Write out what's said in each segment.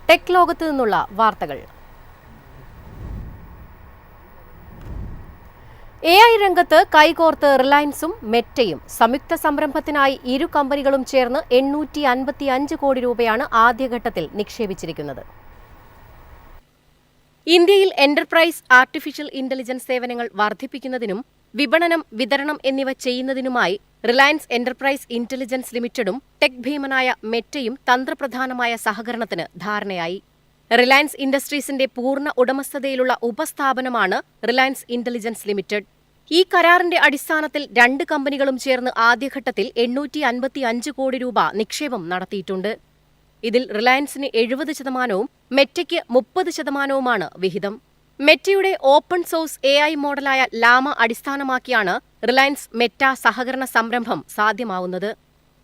Tech ലോകത്തു നിന്നുള്ള വാർത്തകൾ. AI രംഗത്ത് കൈകോർത്ത് റിലയൻസും മെറ്റയും സംയുക്ത സംരംഭത്തിനായി ഇരു കമ്പനികളും ചേർന്ന് 855 കോടി രൂപയാണ് ആദ്യഘട്ടത്തിൽ നിക്ഷേപിച്ചിരിക്കുന്നത്. ഇന്ത്യയിൽ എന്റർപ്രൈസ് ആർട്ടിഫിഷ്യൽ ഇന്റലിജൻസ് സേവനങ്ങൾ വർദ്ധിപ്പിക്കുന്നതിനും വിപണനം, വിതരണം എന്നിവ ചെയ്യുന്നതിനുമായി റിലയൻസ് എന്റർപ്രൈസ് ഇന്റലിജൻസ് ലിമിറ്റഡും ടെക് ഭീമനായ മെറ്റയും തന്ത്രപ്രധാനമായ സഹകരണത്തിന് ധാരണയായി. റിലയൻസ് ഇൻഡസ്ട്രീസിന്റെ പൂർണ്ണ ഉടമസ്ഥതയിലുള്ള ഉപസ്ഥാപനമാണ് റിലയൻസ് ഇന്റലിജൻസ് ലിമിറ്റഡ്. ഈ കരാറിന്റെ അടിസ്ഥാനത്തിൽ രണ്ട് കമ്പനികളും ചേർന്ന് ആദ്യഘട്ടത്തിൽ 855 കോടി രൂപ നിക്ഷേപം നടത്തിയിട്ടുണ്ട്. ഇതിൽ റിലയൻസിന് 70%, മെറ്റയ്ക്ക് 30%വുമാണ് വിഹിതം. മെറ്റയുടെ ഓപ്പൺ സോഴ്സ് AI മോഡലായ ലാമ അടിസ്ഥാനമാക്കിയാണ് റിലയൻസ് മെറ്റ സഹകരണ സംരംഭം സാധ്യമാവുന്നത്.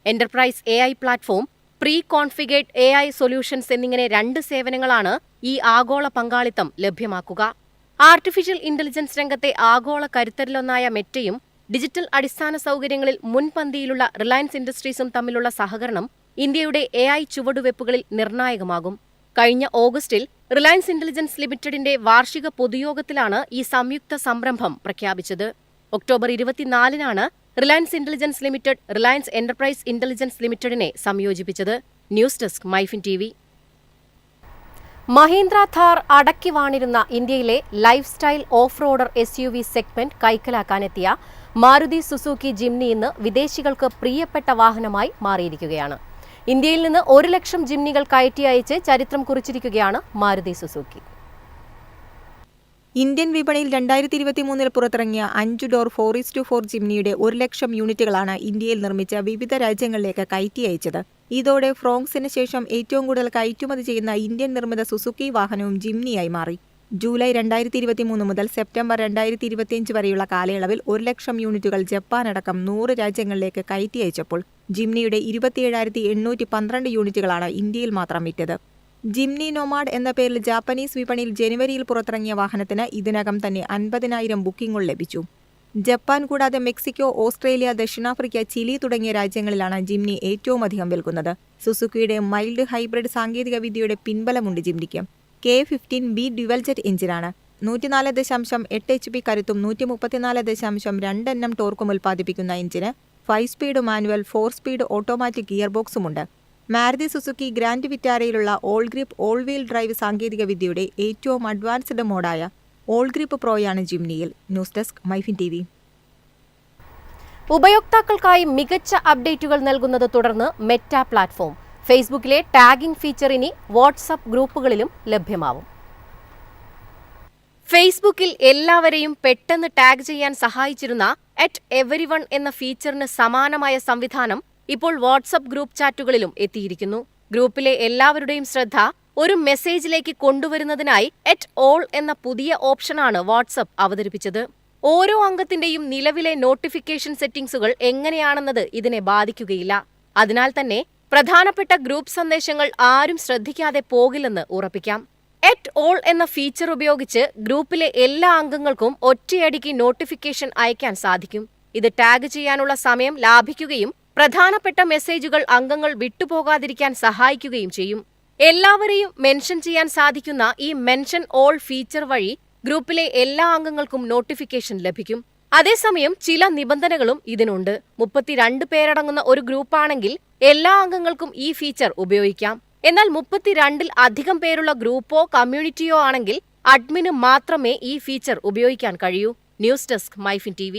Enterprise AI platform, pre configured AI solutions എന്നിങ്ങനെ രണ്ട് സേവനങ്ങളാണ് ഈ ആഗോള പങ്കാളിത്തം ലഭ്യമാക്കുക. ആർട്ടിഫിഷ്യൽ ഇന്റലിജൻസ് രംഗത്തെ ആഗോള കരുത്തരിലൊന്നായ മെറ്റയും ഡിജിറ്റൽ അടിസ്ഥാന സൗകര്യങ്ങളിൽ മുൻപന്തിയിലുള്ള റിലയൻസ് ഇൻഡസ്ട്രീസും തമ്മിലുള്ള സഹകരണം ഇന്ത്യയുടെ AI ചുവടുവയ്പ്പുകളിൽ നിർണായകമാകും. കഴിഞ്ഞ ഓഗസ്റ്റിൽ റിലയൻസ് ഇന്റലിജൻസ് ലിമിറ്റഡിന്റെ വാർഷിക പൊതുയോഗത്തിലാണ് ഈ സംയുക്ത സംരംഭം പ്രഖ്യാപിച്ചത്. ഒക്ടോബർ 24-നാണ് Reliance intelligence limited Reliance enterprise intelligence ലിമിറ്റഡിനെ സംയോജിപ്പിച്ചത്. News desk MyFin TV. Mahindra Thar അടക്കി വാണിരുന്ന ഇന്ത്യയിലെ lifestyle off roader SUV segment കൈക്കലാക്കാനെത്തിയ മാരുതി സുസുക്കി ജിംനി ഇന്ന് വിദേശികൾക്ക് പ്രിയപ്പെട്ട വാഹനമായി മാറിയിരിക്കുകയാണ്. ഇന്ത്യയിൽ നിന്ന് 1 ലക്ഷം ജിംനികൾ കയറ്റി അയച്ച് ചരിത്രം കുറിച്ചിരിക്കുകയാണ് മാരുതി സുസുക്കി. ഇന്ത്യൻ വിപണിയിൽ 2023 പുറത്തിറങ്ങിയ 5 ഡോർ 4:4 ജിംനിയുടെ 1 ലക്ഷം യൂണിറ്റുകളാണ് ഇന്ത്യയിൽ നിർമ്മിച്ച വിവിധ രാജ്യങ്ങളിലേക്ക് കയറ്റി അയച്ചത്. ഇതോടെ ഫ്രോങ്സിന് ശേഷം ഏറ്റവും കൂടുതൽ കയറ്റുമതി ചെയ്യുന്ന ഇന്ത്യൻ നിർമ്മിത സുസുക്കി വാഹനവും ജിംനിയായി മാറി. ജൂലൈ 2023 മുതൽ സെപ്റ്റംബർ 2025 വരെയുള്ള കാലയളവിൽ 1 ലക്ഷം യൂണിറ്റുകൾ ജപ്പാൻ അടക്കം 100 രാജ്യങ്ങളിലേക്ക് കയറ്റി അയച്ചപ്പോൾ ജിംനിയുടെ 27,812 യൂണിറ്റുകളാണ് ഇന്ത്യയിൽ മാത്രം വിറ്റത്. ജിംനി നൊമാഡ് എന്ന പേരിൽ ജാപ്പനീസ് വിപണിയിൽ ജനുവരിയിൽ പുറത്തിറങ്ങിയ വാഹനത്തിന് ഇതിനകം തന്നെ 50,000 ബുക്കിംഗുകൾ ലഭിച്ചു. ജപ്പാൻ കൂടാതെ മെക്സിക്കോ, ഓസ്ട്രേലിയ, ദക്ഷിണാഫ്രിക്ക, ചിലി തുടങ്ങിയ രാജ്യങ്ങളിലാണ് ജിംനി ഏറ്റവും അധികം വിൽക്കുന്നത്. സുസുക്കിയുടെ മൈൽഡ് ഹൈബ്രിഡ് സാങ്കേതിക വിദ്യയുടെ പിൻബലമുണ്ട് ജിംനിക്ക്. K15B ഡ്യുവൽ ജെറ്റ് എഞ്ചിനാണ്. 104.8 HP കരുത്തും 134.2 Nm ടോർക്കും ഉൽപ്പാദിപ്പിക്കുന്ന എഞ്ചിന് 5 speed manual, 4 speed automatic gear ബോക്സുമുണ്ട്. മാരുതി സുസുക്കി ഗ്രാൻഡ് വിറ്റാരയിലുള്ള all grip all wheel drive സാങ്കേതിക വിദ്യയുടെ ഏറ്റവും അഡ്വാൻസ്ഡ് മോഡായ ഓൾ ഗ്രിപ്പ് പ്രോയാണ് ജിംനിയിൽ. News desk MyFin TV. ഉപയോക്താക്കൾക്കായി മികച്ച അപ്ഡേറ്റുകൾ നൽകുന്നത് തുടർന്ന് മെറ്റ പ്ലാറ്റ്ഫോം. ഫേസ്ബുക്കിലെ ടാഗിംഗ് ഫീച്ചർ ഇനി വാട്സ്ആപ്പ് ഗ്രൂപ്പുകളിലും ലഭ്യമാവും. ഫേസ്ബുക്കിൽ എല്ലാവരെയും പെട്ടെന്ന് ടാഗ് ചെയ്യാൻ സഹായിച്ചിരുന്ന @everyone എന്ന ഫീച്ചറിന് സമാനമായ സംവിധാനം ഇപ്പോൾ വാട്സ്ആപ്പ് ഗ്രൂപ്പ് ചാറ്റുകളിലും എത്തിയിരിക്കുന്നു. ഗ്രൂപ്പിലെ എല്ലാവരുടെയും ശ്രദ്ധ ഒരു മെസ്സേജിലേക്ക് കൊണ്ടുവരുന്നതിനായി @all എന്ന പുതിയ ഓപ്ഷനാണ് വാട്സ്ആപ്പ് അവതരിപ്പിച്ചത്. ഓരോ അംഗത്തിന്റെയും നിലവിലെ നോട്ടിഫിക്കേഷൻ സെറ്റിംഗ്സുകൾ എങ്ങനെയാണെന്നത് ഇതിനെ ബാധിക്കുകയില്ല. അതിനാൽ തന്നെ പ്രധാനപ്പെട്ട ഗ്രൂപ്പ് സന്ദേശങ്ങൾ ആരും ശ്രദ്ധിക്കാതെ പോകില്ലെന്ന് ഉറപ്പിക്കാം. @all എന്ന ഫീച്ചർ ഉപയോഗിച്ച് ഗ്രൂപ്പിലെ എല്ലാ അംഗങ്ങൾക്കും ഒറ്റയടിക്ക് നോട്ടിഫിക്കേഷൻ അയക്കാൻ സാധിക്കും. ഇത് ടാഗ് ചെയ്യാനുള്ള സമയം ലാഭിക്കുകയും പ്രധാനപ്പെട്ട മെസ്സേജുകൾ അംഗങ്ങൾ വിട്ടുപോകാതിരിക്കാൻ സഹായിക്കുകയും ചെയ്യും. എല്ലാവരെയും മെൻഷൻ ചെയ്യാൻ സാധിക്കുന്ന ഈ മെൻഷൻ ഓൾ ഫീച്ചർ വഴി ഗ്രൂപ്പിലെ എല്ലാ അംഗങ്ങൾക്കും നോട്ടിഫിക്കേഷൻ ലഭിക്കും. അതേസമയം ചില നിബന്ധനകളും ഇതിനുണ്ട്. 32 പേരടങ്ങുന്ന ഒരു ഗ്രൂപ്പാണെങ്കിൽ എല്ലാ അംഗങ്ങൾക്കും ഈ ഫീച്ചർ ഉപയോഗിക്കാം. എന്നാൽ 32-ൽ അധികം പേരുള്ള ഗ്രൂപ്പോ കമ്മ്യൂണിറ്റിയോ ആണെങ്കിൽ അഡ്മിന് മാത്രമേ ഈ ഫീച്ചർ ഉപയോഗിക്കാൻ കഴിയൂ. News desk MyFin TV.